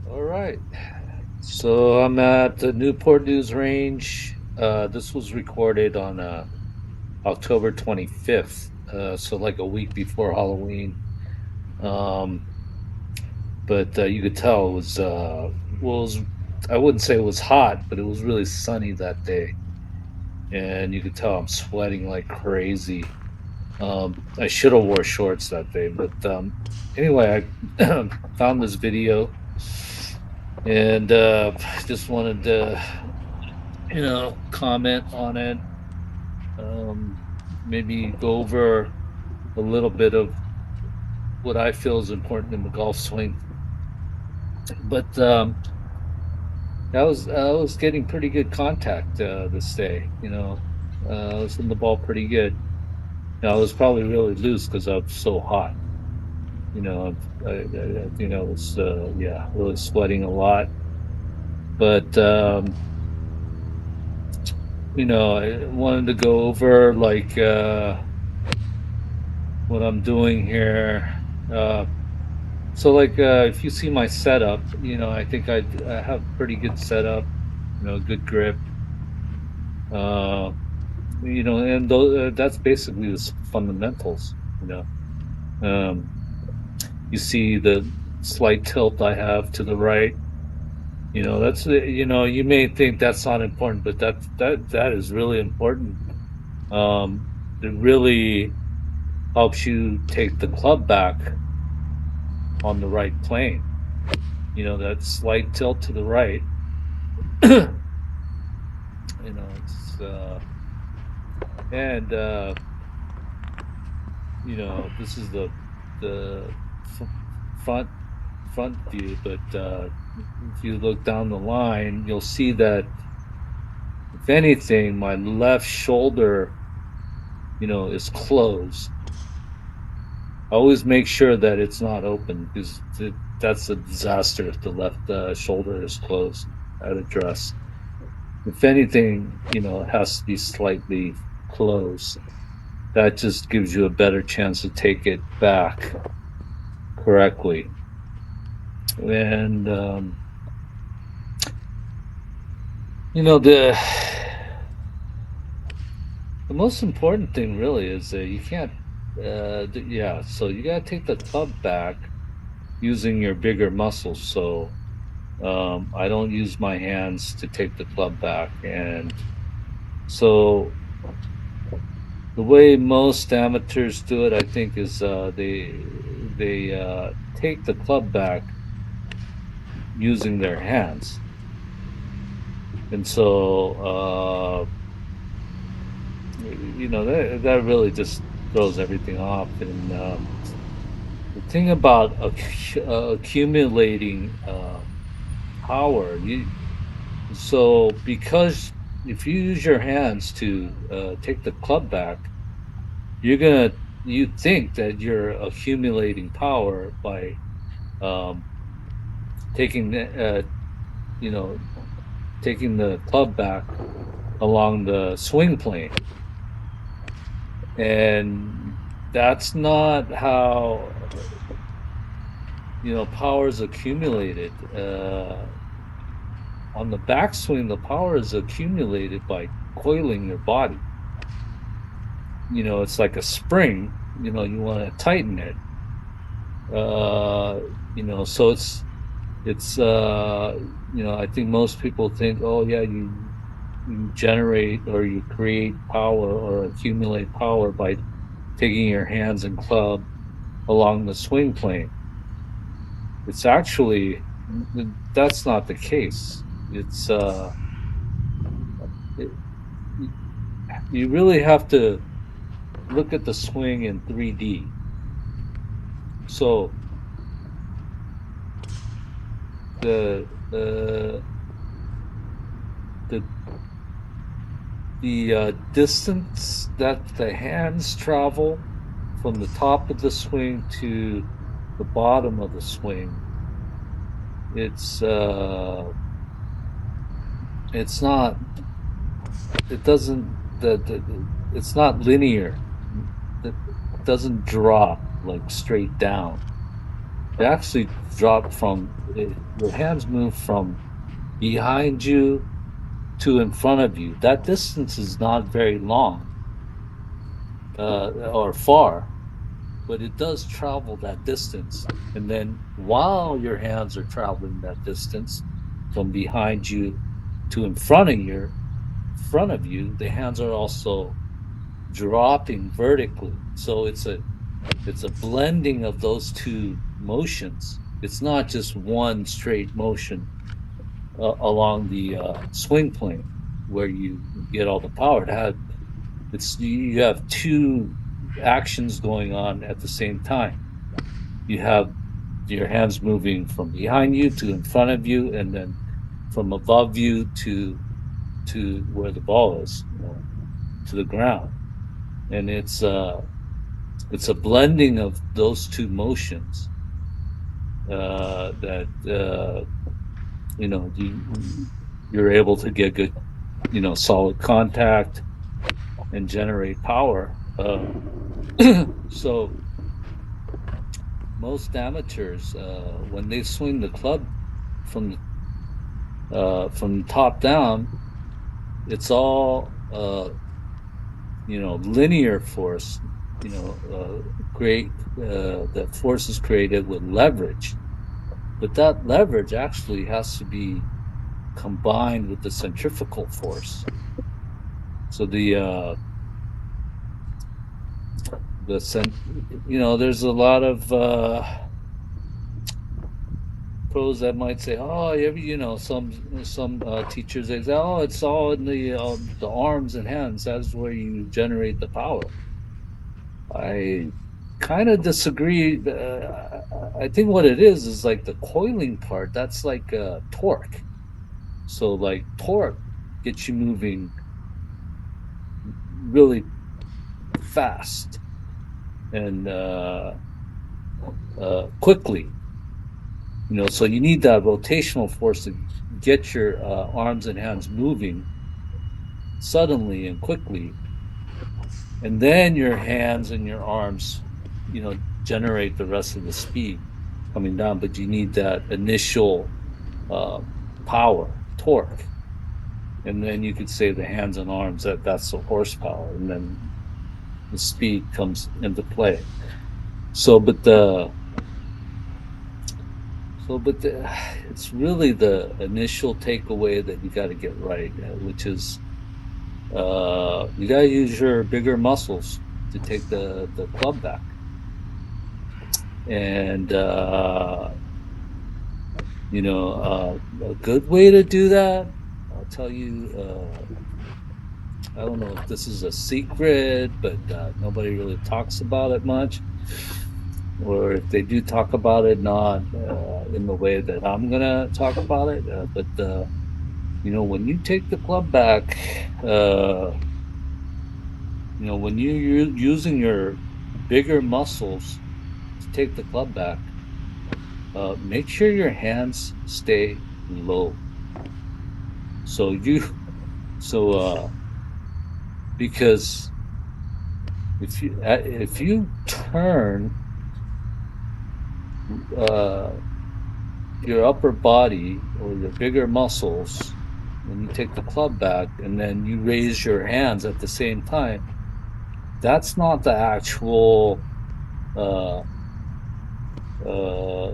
All right. So I'm at the Newport News Range. This was recorded on October 25th, so like a week before Halloween. Um, but you could tell well, it was, I wouldn't say it was hot, but it was really sunny that day. And you could tell I'm sweating like crazy. I should have wore shorts that day, but anyway, I found this video and just wanted to comment on it. Um, Maybe go over a little bit of what I feel is important in the golf swing. But I was getting pretty good contact this day. I was in the ball pretty good. I was probably really loose because I was so hot. I think I was yeah, really sweating a lot. But I wanted to go over like what I'm doing here. Uh, if you see my setup, I think I have pretty good setup, good grip. Uh, and that's basically the fundamentals. Um, you see the slight tilt I have to the right. You may think that's not important, but that is really important. Um, it really helps you take the club back on the right plane. That slight tilt to the right. It's and this is the f- front front view, but if you look down the line, you'll see that if anything, my left shoulder, is closed. Always make sure that it's not open because that's a disaster if the left shoulder is closed at address. If anything, it has to be slightly closed. That just gives you a better chance to take it back correctly. And you know the most important thing really is that you can't. Yeah, so you gotta take the club back using your bigger muscles. So I don't use my hands to take the club back, and so the way most amateurs do it, I think, is they take the club back using their hands, and so that really just throws everything off. And the thing about accumulating power, you so because if you use your hands to take the club back, you're gonna you think that you're accumulating power by um, taking you know taking the club back along the swing plane, and that's not how power is accumulated. On the backswing, the power is accumulated by coiling your body. It's like a spring. You want to tighten it. Uh, so it's I think most people think, oh yeah, you generate or you create power or accumulate power by taking your hands and club along the swing plane. It's actually that's not the case. It's it, you really have to look at the swing in 3D. So the the distance that the hands travel from the top of the swing to the bottom of the swing, it's it's not it doesn't it's not linear. It doesn't drop like straight down. They actually drop your hands move from behind you to in front of you. That distance is not very long or far, but it does travel that distance. And then while your hands are traveling that distance from behind you to in front of you, the hands are also dropping vertically. So it's a blending of those two motions. It's not just one straight motion along the swing plane where you get all the power. It's you have two actions going on at the same time. You have your hands moving from behind you to in front of you, and then from above you to where the ball is, to the ground. And it's a blending of those two motions that you're able to get good, solid contact and generate power. So most amateurs, when they swing the club from from top down, it's all linear force. Create that force is created with leverage, but that leverage actually has to be combined with the centrifugal force. So there's a lot of pros that might say, oh, some teachers, they say, oh, it's all in the arms and hands. That's where you generate the power. I kind of disagree. I think what it is like the coiling part. That's like torque. So like torque gets you moving really fast and quickly. So you need that rotational force to get your arms and hands moving suddenly and quickly, and then your hands and your arms, generate the rest of the speed coming down. But you need that initial uh, power, torque, and then you could say the hands and arms, that's the horsepower, and then the speed comes into play. So, but the so, but the, it's really the initial takeaway that you got to get right, which is you got to use your bigger muscles to take the club back. And a good way to do that, I'll tell you. I don't know if this is a secret, but nobody really talks about it much, or if they do talk about it, not in the way that I'm gonna talk about it. But when you take the club back, when you're using your bigger muscles to take the club back, make sure your hands stay low. So so because if you turn uh, your upper body or your bigger muscles when you take the club back, and then you raise your hands at the same time, that's not the actual uh, uh,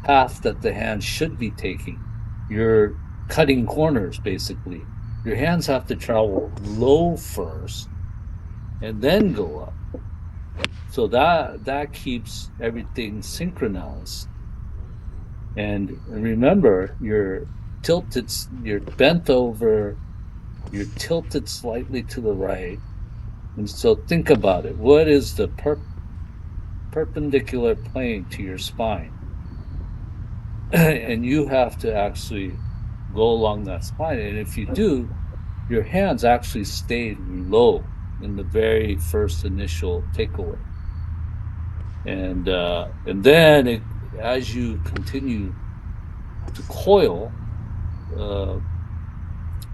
path that the hands should be taking. You're cutting corners, basically. Your hands have to travel low first and then go up. So that keeps everything synchronized. And remember, you're bent over, you're tilted slightly to the right. And so think about it. What is the perpendicular plane to your spine? And you have to actually go along that spine. And if you do, your hands actually stay low in the very first initial takeaway. And then as you continue to coil, uh,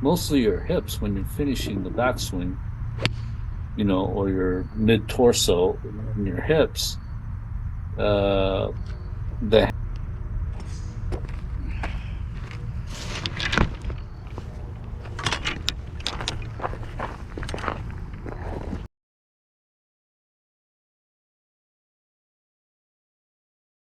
mostly your hips when you're finishing the backswing, or your mid torso and your hips, uh, the